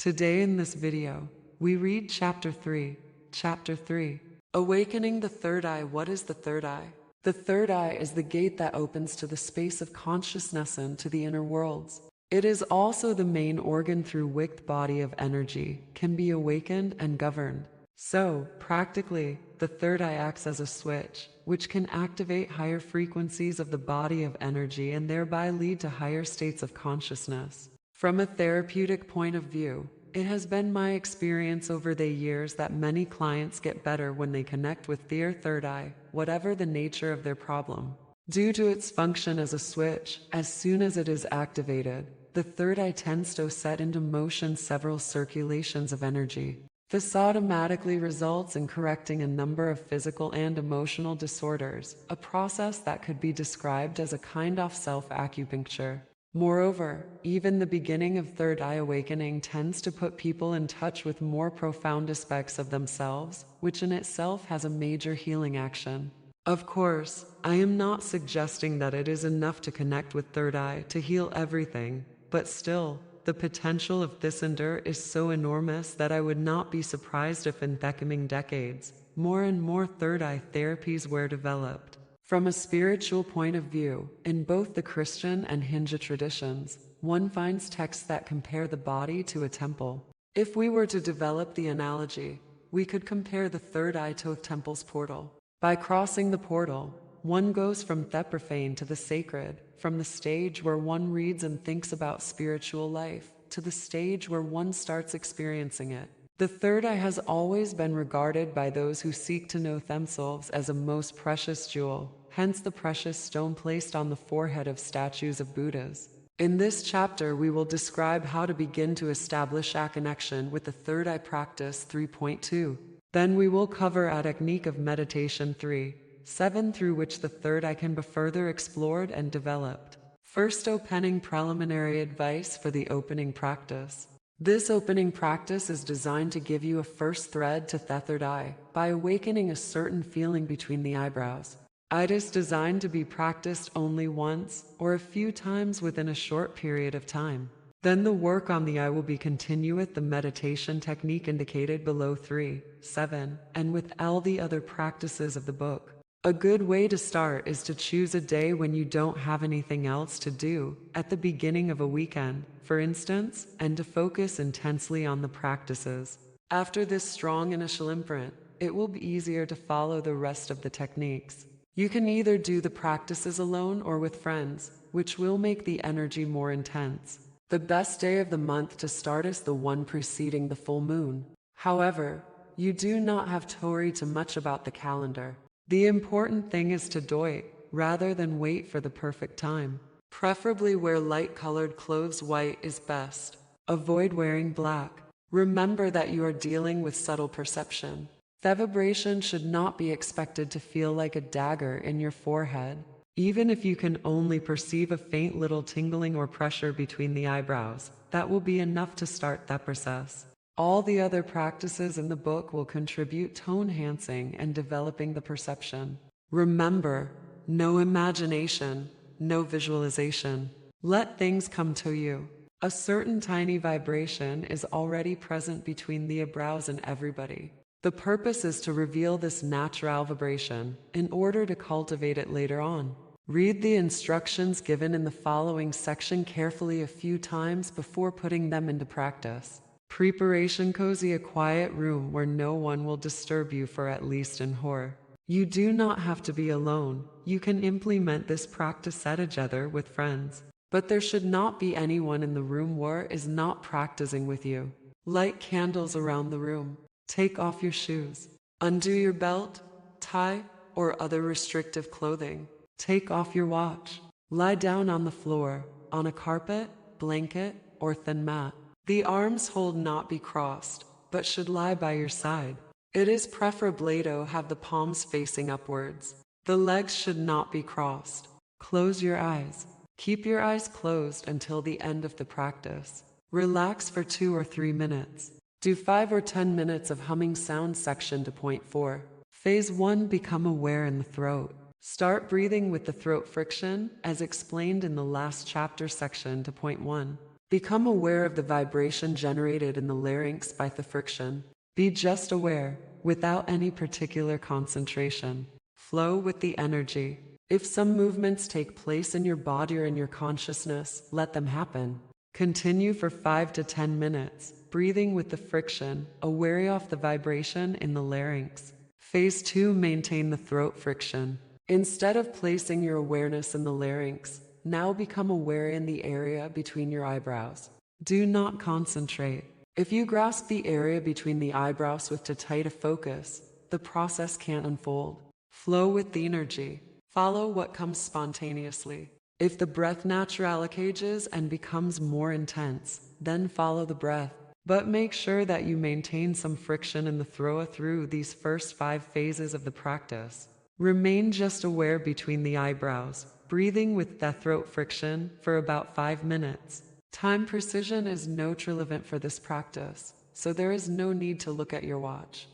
Today in this video, we read Chapter 3. Chapter 3. Awakening the Third Eye. What is the third eye? The third eye is the gate that opens to the space of consciousness and to the inner worlds. It is also the main organ through which the body of energy can be awakened and governed. So, practically, the third eye acts as a switch, which can activate higher frequencies of the body of energy and thereby lead to higher states of consciousness. From a therapeutic point of view, it has been my experience over the years that many clients get better when they connect with their third eye, whatever the nature of their problem. Due to its function as a switch, as soon as it is activated, the third eye tends to set into motion several circulations of energy. This automatically results in correcting a number of physical and emotional disorders, a process that could be described as a kind of self-acupuncture. Moreover, even the beginning of third eye awakening tends to put people in touch with more profound aspects of themselves, which in itself has a major healing action. Of course, I am not suggesting that it is enough to connect with third eye to heal everything, but still, the potential of this endeavor is so enormous that I would not be surprised if in the coming decades, more and more third eye therapies were developed. From a spiritual point of view, in both the Christian and Hindu traditions, one finds texts that compare the body to a temple. If we were to develop the analogy, we could compare the third eye to a temple's portal. By crossing the portal, one goes from the profane to the sacred, from the stage where one reads and thinks about spiritual life, to the stage where one starts experiencing it. The third eye has always been regarded by those who seek to know themselves as a most precious jewel, hence the precious stone placed on the forehead of statues of Buddhas. In this chapter we will describe how to begin to establish a connection with the third eye practice 3.2. Then we will cover a technique of meditation 3.7 through which the third eye can be further explored and developed. First, opening preliminary advice for the opening practice. This opening practice is designed to give you a first thread to the third eye by awakening a certain feeling between the eyebrows. It is designed to be practiced only once or a few times within a short period of time. Then the work on the eye will be continued with the meditation technique indicated below 3.7 and with all the other practices of the book. A good way to start is to choose a day when you don't have anything else to do, at the beginning of a weekend, for instance, and to focus intensely on the practices. After this strong initial imprint, it will be easier to follow the rest of the techniques. You can either do the practices alone or with friends, which will make the energy more intense. The best day of the month to start is the one preceding the full moon. However, you do not have to worry too much about the calendar. The important thing is to do it, rather than wait for the perfect time. Preferably wear light-colored clothes. White is best. Avoid wearing black. Remember that you are dealing with subtle perception. The vibration should not be expected to feel like a dagger in your forehead. Even if you can only perceive a faint little tingling or pressure between the eyebrows, that will be enough to start that process. All the other practices in the book will contribute to enhancing and developing the perception. Remember, no imagination, no visualization. Let things come to you. A certain tiny vibration is already present between the eyebrows and everybody. The purpose is to reveal this natural vibration in order to cultivate it later on. Read the instructions given in the following section carefully a few times before putting them into practice. Preparation: cozy, a quiet room where no one will disturb you for at least an hour. You do not have to be alone. You can implement this practice together with friends. But there should not be anyone in the room where is not practicing with you. Light candles around the room. Take off your shoes. Undo your belt, tie, or other restrictive clothing. Take off your watch. Lie down on the floor, on a carpet, blanket, or thin mat. The arms hold not be crossed, but should lie by your side. It is preferable to have the palms facing upwards. The legs should not be crossed. Close your eyes. Keep your eyes closed until the end of the practice. Relax for 2 or 3 minutes. Do 5 or 10 minutes of humming sound section to point 4. Phase 1: become aware in the throat. Start breathing with the throat friction, as explained in the last chapter section to point 1. Become aware of the vibration generated in the larynx by the friction. Be just aware, without any particular concentration. Flow with the energy. If some movements take place in your body or in your consciousness, let them happen. Continue for 5 to 10 minutes, breathing with the friction, aware of the vibration in the larynx. Phase 2. Maintain the throat friction. Instead of placing your awareness in the larynx, now become aware in the area between your eyebrows. Do not concentrate. If you grasp the area between the eyebrows with too tight a focus, the process can't unfold. Flow with the energy. Follow what comes spontaneously. If the breath naturally cages and becomes more intense, then follow the breath. But make sure that you maintain some friction in the throat through these first 5 phases of the practice. Remain just aware between the eyebrows, breathing with the throat friction for about 5 minutes. Time precision is not relevant for this practice, so there is no need to look at your watch.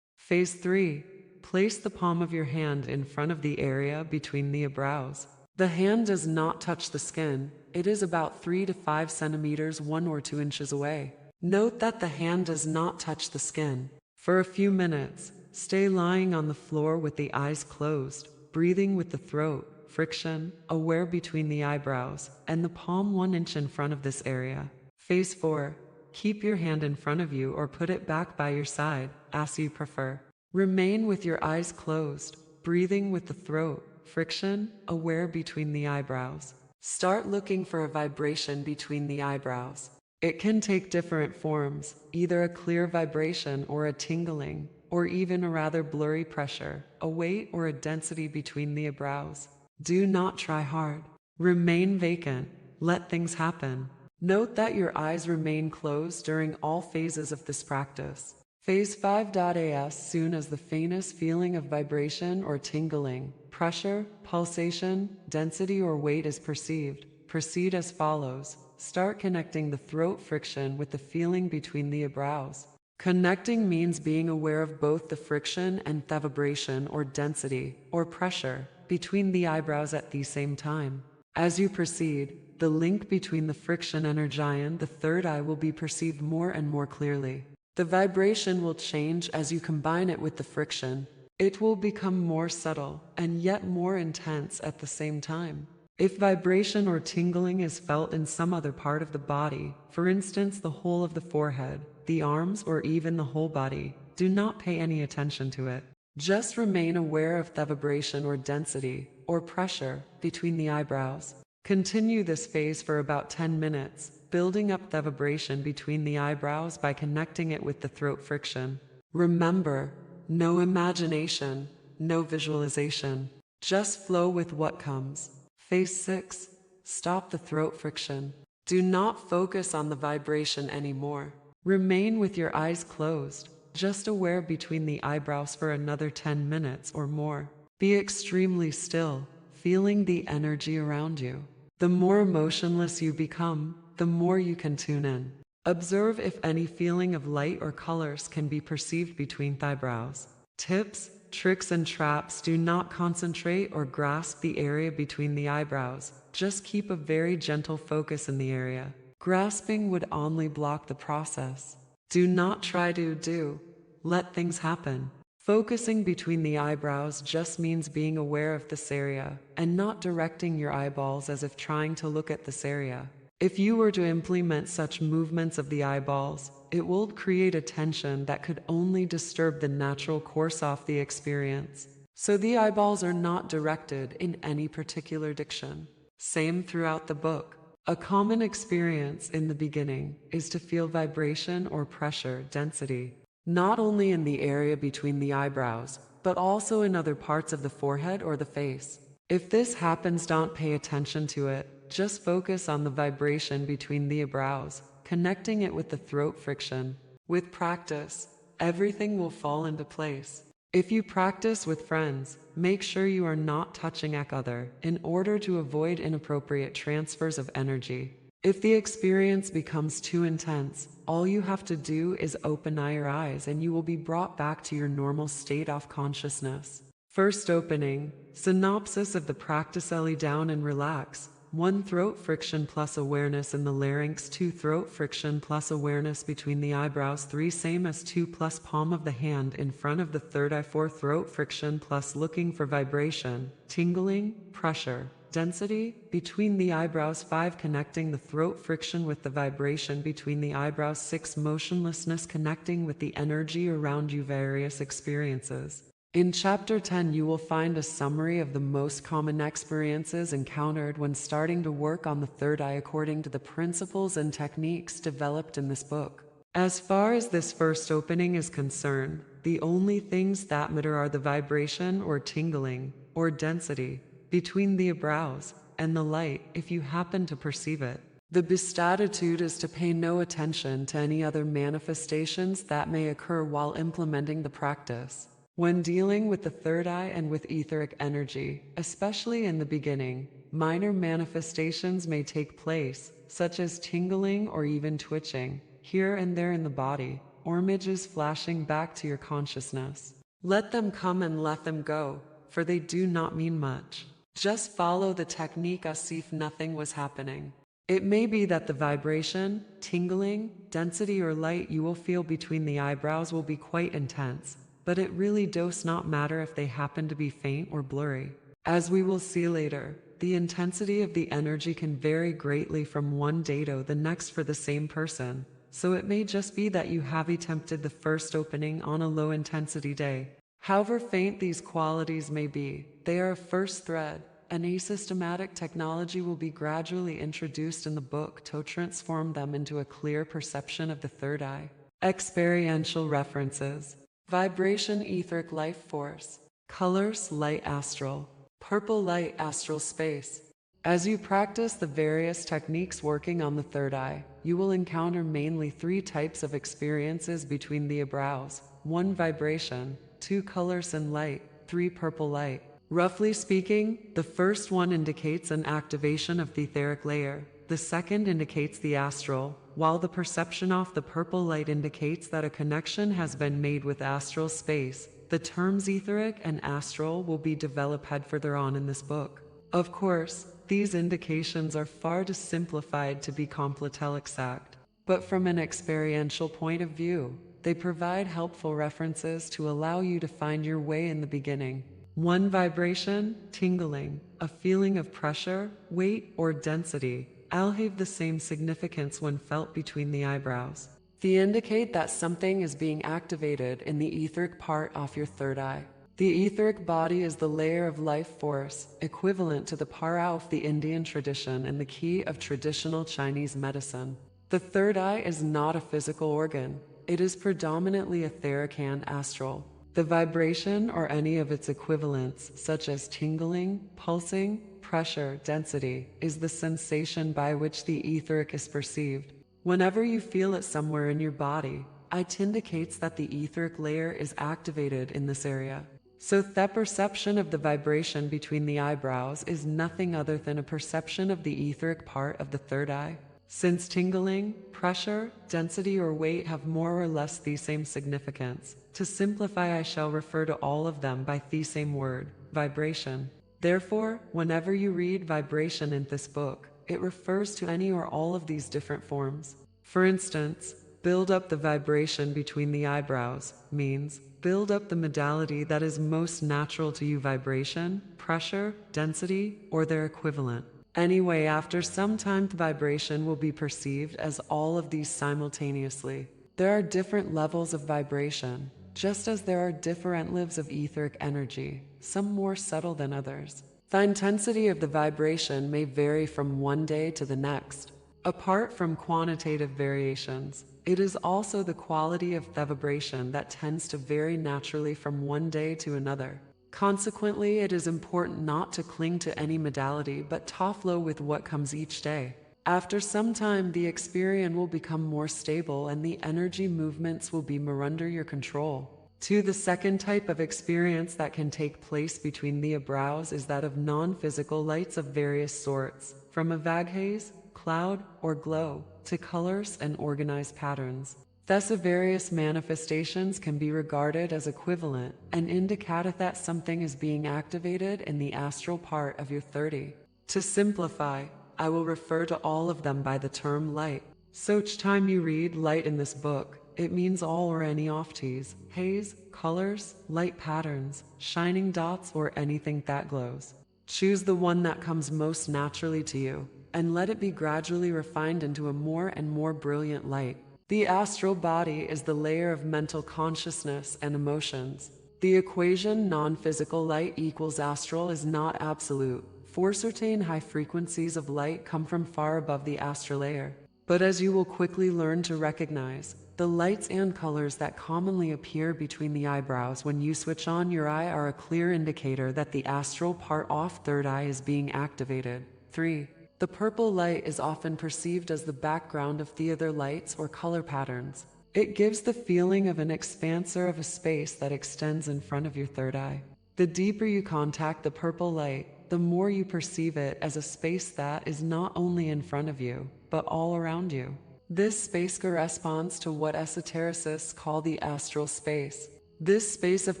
Phase 3. Place the palm of your hand in front of the area between the eyebrows. The hand does not touch the skin. It is about 3 to 5 centimeters, 1 or 2 inches away. Note that the hand does not touch the skin. For a few minutes, stay lying on the floor with the eyes closed, breathing with the throat friction, aware between the eyebrows, and the palm 1 inch in front of this area. Phase 4. Keep your hand in front of you or put it back by your side, as you prefer. Remain with your eyes closed, breathing with the throat friction, aware between the eyebrows. Start looking for a vibration between the eyebrows. It can take different forms, either a clear vibration or a tingling, or even a rather blurry pressure, a weight or a density between the eyebrows. Do not try hard. Remain vacant. Let things happen. Note that your eyes remain closed during all phases of this practice. Phase 5. As soon as the faintest feeling of vibration or tingling, pressure, pulsation, density or weight is perceived, proceed as follows. Start connecting the throat friction with the feeling between the eyebrows. Connecting means being aware of both the friction and the vibration or density or pressure between the eyebrows at the same time. As you proceed, the link between the friction energy and the third eye will be perceived more and more clearly. The vibration will change as you combine it with the friction. It will become more subtle and yet more intense at the same time. If vibration or tingling is felt in some other part of the body, for instance the whole of the forehead, the arms or even the whole body, do not pay any attention to it. Just remain aware of the vibration or density or pressure between the eyebrows. Continue this phase for about 10 minutes, building up the vibration between the eyebrows by connecting it with the throat friction. Remember, no imagination, no visualization. Just flow with what comes. Phase 6. Stop the throat friction. Do not focus on the vibration anymore. Remain with your eyes closed, just aware between the eyebrows for another 10 minutes or more. Be extremely still, feeling the energy around you. The more emotionless you become, the more you can tune in. Observe if any feeling of light or colors can be perceived between the eyebrows. Tips, tricks and traps: do not concentrate or grasp the area between the eyebrows. Just keep a very gentle focus in the area. Grasping would only block the process. Do not try to do. Let things happen. Focusing between the eyebrows just means being aware of this area and not directing your eyeballs as if trying to look at this area. If you were to implement such movements of the eyeballs, it will create a tension that could only disturb the natural course of the experience. So the eyeballs are not directed in any particular direction. Same throughout the book. A common experience in the beginning is to feel vibration or pressure density, not only in the area between the eyebrows, but also in other parts of the forehead or the face. If this happens, don't pay attention to it. Just focus on the vibration between the eyebrows, connecting it with the throat friction. With practice, everything will fall into place. If you practice with friends, make sure you are not touching each other in order to avoid inappropriate transfers of energy. If the experience becomes too intense, all you have to do is open your eyes and you will be brought back to your normal state of consciousness. First opening, synopsis of the practice: lay down and relax. 1. Throat friction plus awareness in the larynx. 2. Throat friction plus awareness between the eyebrows. 3. Same as 2 plus palm of the hand in front of the third eye. 4. Throat friction plus looking for vibration, tingling, pressure, density between the eyebrows. 5. Connecting the throat friction with the vibration between the eyebrows. 6. Motionlessness connecting with the energy around you. Various experiences. In Chapter 10, you will find a summary of the most common experiences encountered when starting to work on the third eye according to the principles and techniques developed in this book. As far as this first opening is concerned, the only things that matter are the vibration or tingling or density between the eyebrows and the light if you happen to perceive it. The best attitude is to pay no attention to any other manifestations that may occur while implementing the practice. When dealing with the third eye and with etheric energy, especially in the beginning, minor manifestations may take place, such as tingling or even twitching, here and there in the body, or images flashing back to your consciousness. Let them come and let them go, for they do not mean much. Just follow the technique as if nothing was happening. It may be that the vibration, tingling, density or light you will feel between the eyebrows will be quite intense, but it really does not matter if they happen to be faint or blurry. As we will see later, the intensity of the energy can vary greatly from one day to the next for the same person, so it may just be that you have attempted the first opening on a low intensity day. However faint these qualities may be, they are a first thread, and a systematic technology will be gradually introduced in the book to transform them into a clear perception of the third eye. Experiential references. Vibration etheric life force. Colors light astral. Purple light astral space. As you practice the various techniques working on the third eye, you will encounter mainly 3 types of experiences between the eyebrows. 1. Vibration. 2. Colors and light. 3. Purple light. Roughly speaking, the first one indicates an activation of the etheric layer. The second indicates the astral, while the perception of the purple light indicates that a connection has been made with astral space. The terms etheric and astral will be developed further on in this book. Of course, these indications are far too simplified to be completely exact, but from an experiential point of view, they provide helpful references to allow you to find your way in the beginning. 1. Vibration, tingling, a feeling of pressure, weight, or density. All have the same significance when felt between the eyebrows. They indicate that something is being activated in the etheric part of your third eye. The etheric body is the layer of life force, equivalent to the para of the Indian tradition and the key of traditional Chinese medicine. The third eye is not a physical organ. It is predominantly etheric and astral. The vibration or any of its equivalents, such as tingling, pulsing, pressure, density, is the sensation by which the etheric is perceived. Whenever you feel it somewhere in your body, it indicates that the etheric layer is activated in this area. So the perception of the vibration between the eyebrows is nothing other than a perception of the etheric part of the third eye. Since tingling, pressure, density or weight have more or less the same significance, to simplify I shall refer to all of them by the same word, vibration. Therefore, whenever you read vibration in this book, it refers to any or all of these different forms. For instance, build up the vibration between the eyebrows means build up the modality that is most natural to you, vibration, pressure, density, or their equivalent. Anyway, after some time the vibration will be perceived as all of these simultaneously. There are different levels of vibration, just as there are different levels of etheric energy, some more subtle than others. The intensity of the vibration may vary from one day to the next. Apart from quantitative variations, it is also the quality of the vibration that tends to vary naturally from one day to another. Consequently, it is important not to cling to any modality but to flow with what comes each day. After some time, the experience will become more stable and the energy movements will be more under your control. 2. The second type of experience that can take place between the eyebrows is that of non-physical lights of various sorts, from a vague haze, cloud, or glow, to colors and organized patterns. Thus, various manifestations can be regarded as equivalent and indicate that something is being activated in the astral part of your 30. To simplify, I will refer to all of them by the term light. So each time you read light in this book, it means all or any oftes, haze, colors, light patterns, shining dots, or anything that glows. Choose the one that comes most naturally to you, and let it be gradually refined into a more and more brilliant light. The astral body is the layer of mental consciousness and emotions. The equation non-physical light equals astral is not absolute, for certain high frequencies of light come from far above the astral layer. But as you will quickly learn to recognize, the lights and colors that commonly appear between the eyebrows when you switch on your eye are a clear indicator that the astral part off third eye is being activated. 3. The purple light is often perceived as the background of the other lights or color patterns. It gives the feeling of an expanse of a space that extends in front of your third eye. The deeper you contact the purple light, the more you perceive it as a space that is not only in front of you, but all around you. This space corresponds to what esotericists call the astral space. This space of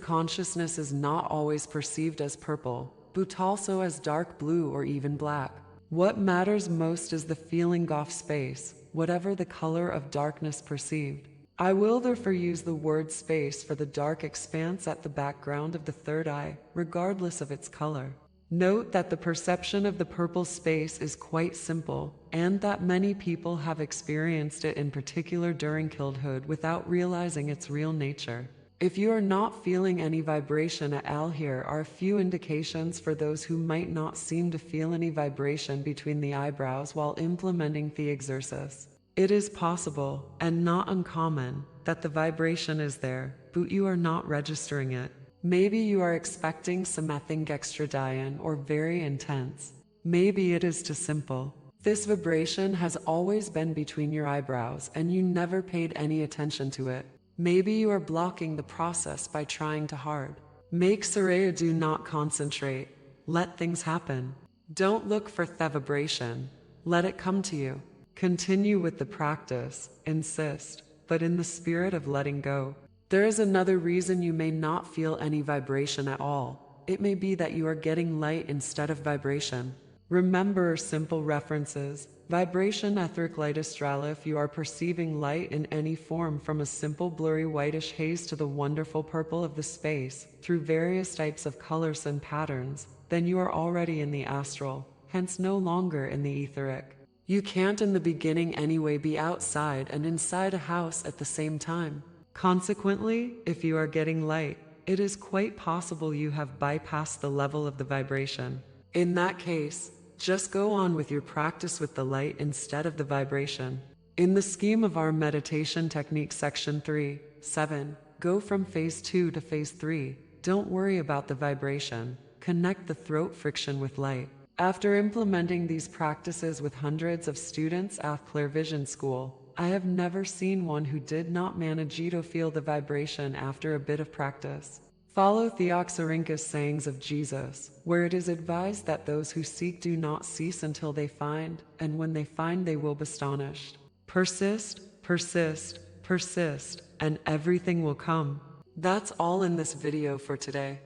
consciousness is not always perceived as purple, but also as dark blue or even black. What matters most is the feeling of space, whatever the color of darkness perceived. I will therefore use the word space for the dark expanse at the background of the third eye, regardless of its color. Note that the perception of the purple space is quite simple, and that many people have experienced it in particular during childhood without realizing its real nature. If you are not feeling any vibration at all, here are a few indications for those who might not seem to feel any vibration between the eyebrows while implementing the exercise. It is possible, and not uncommon, that the vibration is there, but you are not registering it. Maybe you are expecting something extravagant or very intense. Maybe it is too simple. This vibration has always been between your eyebrows and you never paid any attention to it. Maybe you are blocking the process by trying too hard. Make sure do not concentrate. Let things happen. Don't look for the vibration. Let it come to you. Continue with the practice. Insist, but in the spirit of letting go. There is another reason you may not feel any vibration at all. It may be that you are getting light instead of vibration. Remember simple references. Vibration etheric light astral. If you are perceiving light in any form, from a simple blurry whitish haze to the wonderful purple of the space, through various types of colors and patterns, then you are already in the astral, hence no longer in the etheric. You can't in the beginning anyway be outside and inside a house at the same time. Consequently, if you are getting light, it is quite possible you have bypassed the level of the vibration. In that case, just go on with your practice with the light instead of the vibration. In the scheme of our meditation technique section 3, 7, go from phase 2 to phase 3. Don't worry about the vibration. Connect the throat friction with light. After implementing these practices with hundreds of students at Clairvision School, I have never seen one who did not manage to feel the vibration after a bit of practice. Follow Theoxyrhynchus' sayings of Jesus, where it is advised that those who seek do not cease until they find, and when they find they will be astonished. Persist, persist, persist, and everything will come. That's all in this video for today.